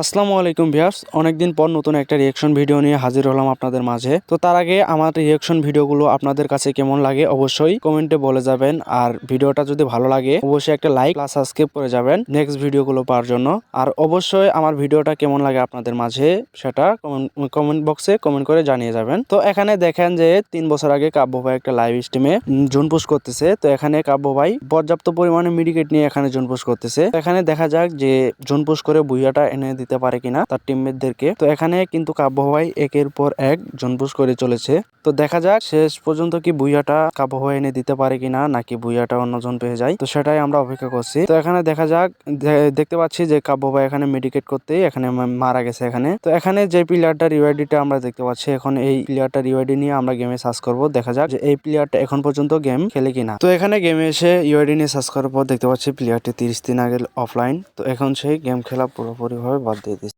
আসসালামু আলাইকুম ভিউয়ার্স, অনেকদিন পর নতুন একটা রিঅ্যাকশন ভিডিও নিয়ে হাজির হলাম আপনাদের মাঝে। তো তার আগে আমার রিঅ্যাকশন ভিডিওগুলো আপনাদের কাছে কেমন লাগে অবশ্যই কমেন্টে বলে যাবেন। আর ভিডিওটা যদি ভালো লাগে অবশ্যই একটা লাইক প্লাস সাবস্ক্রাইব করে যাবেন নেক্সট ভিডিওগুলো পাওয়ার জন্য। আর অবশ্যই আমার ভিডিওটা কেমন লাগে আপনাদের মাঝে সেটা কমেন্ট বক্সে কমেন্ট করে জানিয়ে যাবেন। তো এখানে দেখেন যে 3 বছর আগে কাব্য ভাই একটা লাইভ স্ট্রিমে জোন পুশ করতেছে। তো এখানে কাব্য ভাই পর্যাপ্ত পরিমাণে মেডিকেট নিয়ে এখানে জোন পুশ করতেছে। এখানে দেখা যাক যে জোন পুশ করে বুইয়াটা এনে দিতে পারে কিনা তার টিমমেটদেরকে। তো এখানে কিন্তু কাব্য ভাই একের পর এক জোন পুশ করে চলেছে। তো দেখা যাক শেষ পর্যন্ত কি বুইয়াটা কাব্য ভাই এনে দিতে পারে কিনা নাকি বুইয়াটা অন্যজন পেয়ে যায়। তো সেটাই আমরা অপেক্ষা করছি। তো এখানে দেখা যাক, দেখতে পাচ্ছি যে কাব্য ভাই এখানে মেডিকেট করতেই এখানে মারা গেছে। এখানে তো এখানে যে প্লেয়ারটা রিওয়াইডিটা আমরা দেখতে পাচ্ছি, এখন এই প্লেয়ারটা রিওয়াইডি নিয়ে আমরা গেমে সার্চ করব। দেখা যাক যে এই প্লেয়ারটা এখন পর্যন্ত গেম খেলে কিনা। তো এখানে গেমে এসে ইউআইডি নিয়ে সার্চ করার পর দেখতে পাচ্ছি প্লেয়ারটি 30 দিন আগে অফলাইন। তো এখন সেই গেম খেলা পুরোপুরি ভাবে বাদ দিয়ে দিচ্ছে।